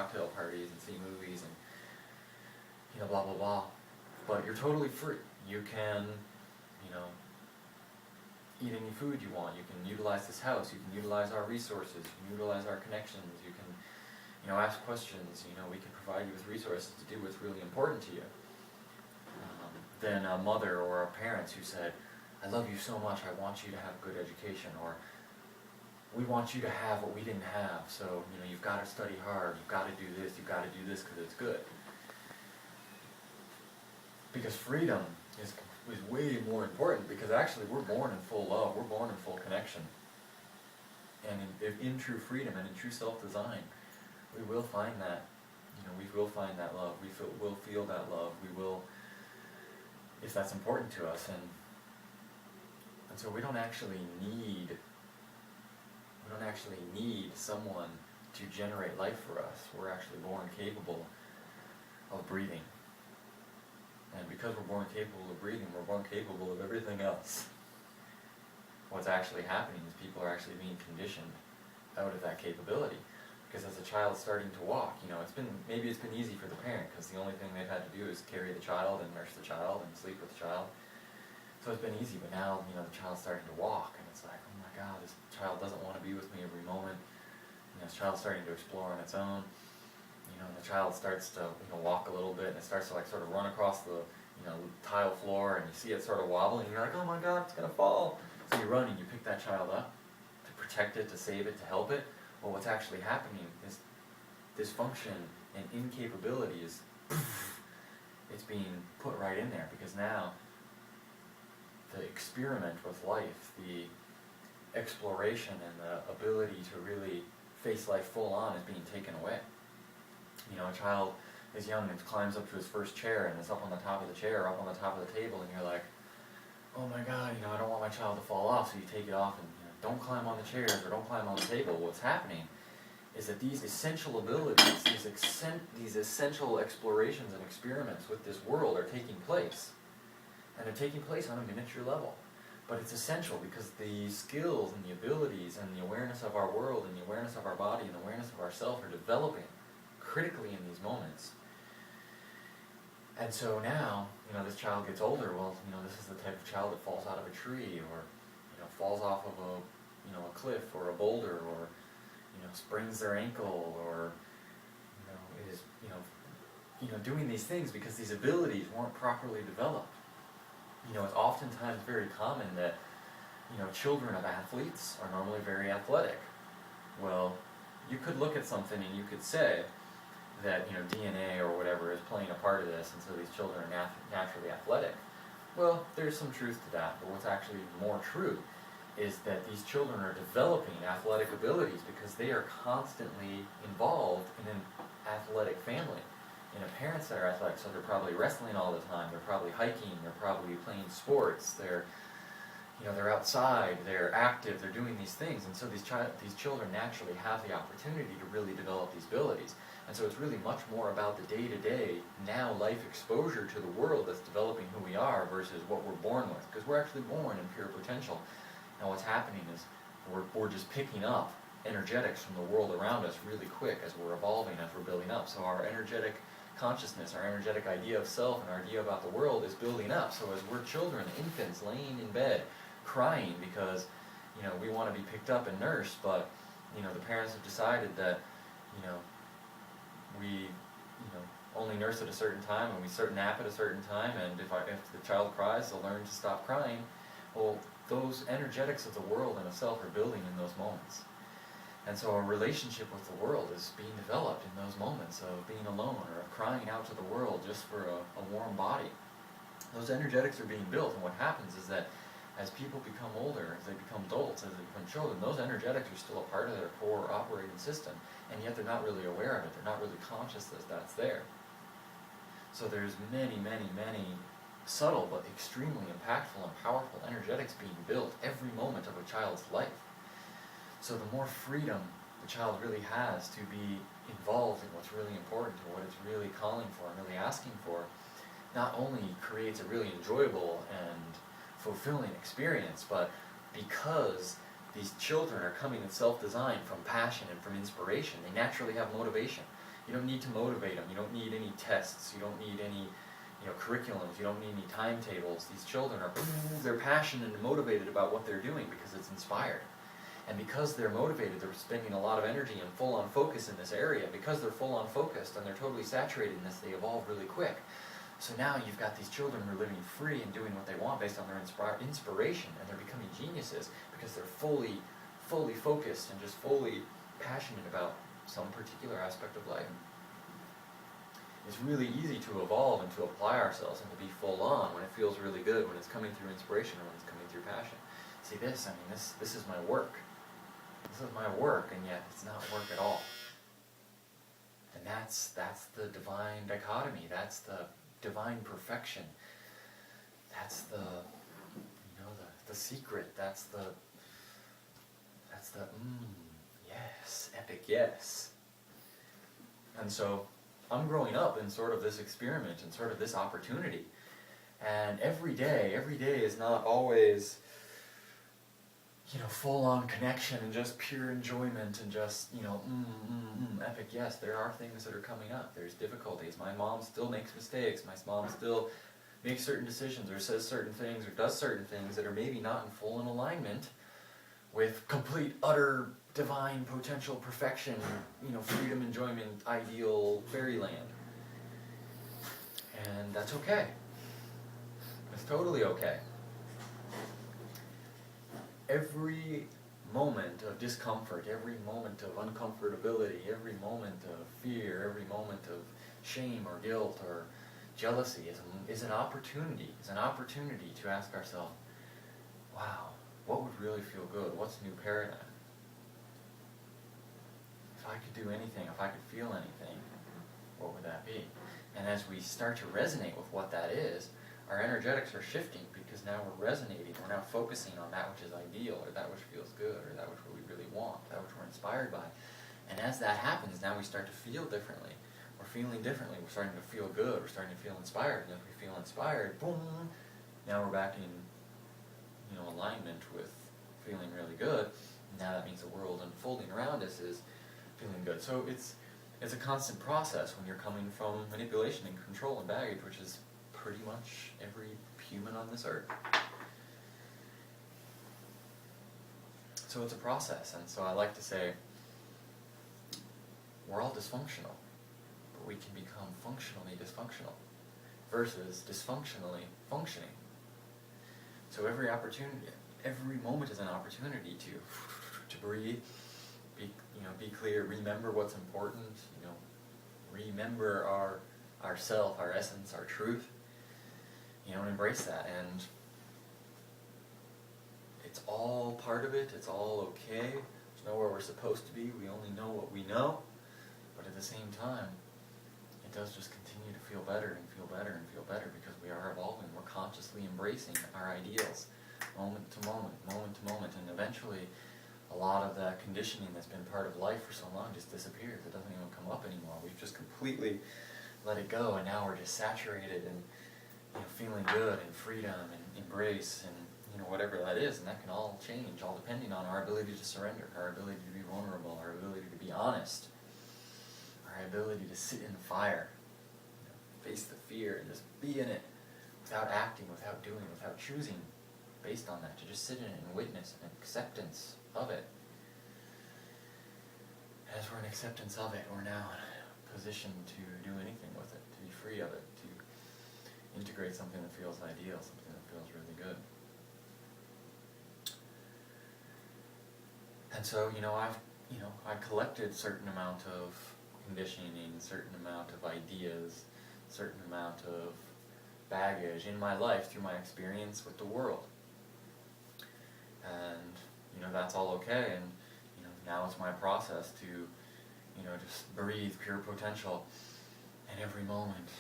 cocktail parties and see movies and, you know, blah, blah, blah. But you're totally free. You can, you know, eat any food you want. You can utilize this house. You can utilize our resources. You can utilize our connections. You can, you know, ask questions. You know, we can provide you with resources to do what's really important to you. Than a mother or a parents who said, I love you so much, I want you to have a good education, or we want you to have what we didn't have, so, you know, you've got to study hard, you've got to do this, you've got to do this because it's good. Because freedom is way more important, because actually we're born in full love, we're born in full connection. And in true freedom and in true self-design, we will find that, you know, we will find that love, we'll feel that love, we will, if that's important to us, and so we don't actually need someone to generate life for us. We're actually born capable of breathing, and because we're born capable of breathing, we're born capable of everything else. What's actually happening is people are actually being conditioned out of that capability. Because as a child starting to walk, you know, maybe it's been easy for the parent, because the only thing they've had to do is carry the child and nurse the child and sleep with the child. So it's been easy, but now, you know, the child's starting to walk, and it's like, oh my God, this child doesn't want to be with me every moment. You know, this child's starting to explore on its own. You know, and the child starts to, you know, walk a little bit, and it starts to like sort of run across the, you know, tile floor, and you see it sort of wobbling, and you're like, oh my God, it's gonna fall. So you run and you pick that child up to protect it, to save it, to help it. Well, what's actually happening is dysfunction and incapability is, it's being put right in there, because now the experiment with life, the exploration and the ability to really face life full on is being taken away. You know, a child is young and climbs up to his first chair and is up on the top of the chair, up on the top of the table, and you're like, oh my God, you know, I don't want my child to fall off, so you take it off and, you know, don't climb on the chairs or don't climb on the table. What's happening is that these essential abilities, these essential explorations and experiments with this world are taking place. And they're taking place on a miniature level. But it's essential because the skills and the abilities and the awareness of our world and the awareness of our body and the awareness of ourself are developing critically in these moments. And so now, you know, this child gets older, well, you know, this is the type of child that falls out of a tree, or, you know, falls off of a cliff or a boulder, or, you know, sprains their ankle, or, you know, is, you know, doing these things because these abilities weren't properly developed. You know, it's oftentimes very common that, you know, children of athletes are normally very athletic. Well, you could look at something and you could say that, you know, DNA or whatever is playing a part of this, and so these children are naturally athletic. Well, there's some truth to that, but what's actually more true is that these children are developing athletic abilities because they are constantly involved in an athletic family. You know, parents that are athletic, so they're probably wrestling all the time, they're probably hiking, they're probably playing sports, they're outside, they're active, they're doing these things, and so these children naturally have the opportunity to really develop these abilities. And so it's really much more about the day-to-day, now life exposure to the world that's developing who we are versus what we're born with, because we're actually born in pure potential. And what's happening is we're just picking up energetics from the world around us really quick as we're evolving, as we're building up. So our energetic consciousness, our energetic idea of self and our idea about the world is building up. So as we're children, infants, laying in bed, crying because, you know, we want to be picked up and nursed, but, you know, the parents have decided that, you know, we, you know, only nurse at a certain time and we nap at a certain time, and if the child cries, they'll learn to stop crying. Well, those energetics of the world and of self are building in those moments. And so our relationship with the world is being developed in those moments of being alone or of crying out to the world just for a warm body. Those energetics are being built, and what happens is that as people become older, as they become adults, as they become children, those energetics are still a part of their core operating system, and yet they're not really aware of it. They're not really conscious that that's there. So there's many, many, many subtle but extremely impactful and powerful energetics being built every moment of a child's life. So the more freedom the child really has to be involved in what's really important, or what it's really calling for and really asking for, not only creates a really enjoyable and fulfilling experience, but because these children are coming in self-design from passion and from inspiration, they naturally have motivation. You don't need to motivate them. You don't need any tests. You don't need any, curriculums. You don't need any timetables. These children they're passionate and motivated about what they're doing because it's inspired. And because they're motivated, they're spending a lot of energy and full-on focus in this area. Because they're full-on focused and they're totally saturated in this, they evolve really quick. So now you've got these children who are living free and doing what they want based on their inspiration, and they're becoming geniuses because they're fully focused and just fully passionate about some particular aspect of life. It's really easy to evolve and to apply ourselves and to be full on when it feels really good, when it's coming through inspiration or when it's coming through passion. See this is my work. This is my work, and yet it's not work at all. And that's the divine dichotomy. That's the divine perfection. That's the secret. That's the yes, epic yes. And so I'm growing up in sort of this experiment and sort of this opportunity. And every day is not always full-on connection and just pure enjoyment and just, epic yes. There are things that are coming up. There's difficulties. My mom still makes mistakes. My mom still makes certain decisions or says certain things or does certain things that are maybe not in full in alignment with complete, utter, divine, potential perfection, freedom, enjoyment, ideal fairyland. And that's okay. It's totally okay. Every moment of discomfort, every moment of uncomfortability, every moment of fear, every moment of shame or guilt or jealousy is an opportunity. It's an opportunity to ask ourselves, wow, what would really feel good? What's the new paradigm? If I could do anything, if I could feel anything, what would that be? And as we start to resonate with what that is, our energetics are shifting because now we're resonating, we're now focusing on that which is ideal, or that which feels good, or that which we really want, that which we're inspired by. And as that happens, now we start to feel differently. We're feeling differently, we're starting to feel good, we're starting to feel inspired, and if we feel inspired, boom, now we're back in alignment with feeling really good. Now that means the world unfolding around us is feeling good. So it's a constant process when you're coming from manipulation and control and baggage, which is pretty much every human on this earth. So it's a process, and so I like to say we're all dysfunctional, but we can become functionally dysfunctional versus dysfunctionally functioning. So every moment is an opportunity to breathe, be clear, remember what's important, remember our self, our essence, our truth, and embrace that. And it's all part of it, it's all okay, there's nowhere we're supposed to be, we only know what we know, but at the same time, it does just continue to feel better and feel better and feel better because we are evolving, we're consciously embracing our ideals, moment to moment, and eventually a lot of that conditioning that's been part of life for so long just disappears. It doesn't even come up anymore. We've just completely let it go, and now we're just saturated and feeling good and freedom and embrace and whatever that is, and that can all change, all depending on our ability to surrender, our ability to be vulnerable, our ability to be honest, our ability to sit in the fire, face the fear and just be in it without acting, without doing, without choosing based on that, to just sit in it and witness an acceptance of it. As we're in acceptance of it, we're now in a position to do anything with it, to be free of it, to integrate something that feels ideal, something that feels really good. And so, I've collected certain amount of conditioning, certain amount of ideas, certain amount of baggage in my life through my experience with the world. And, that's all okay, and, now it's my process to, just breathe pure potential, and every moment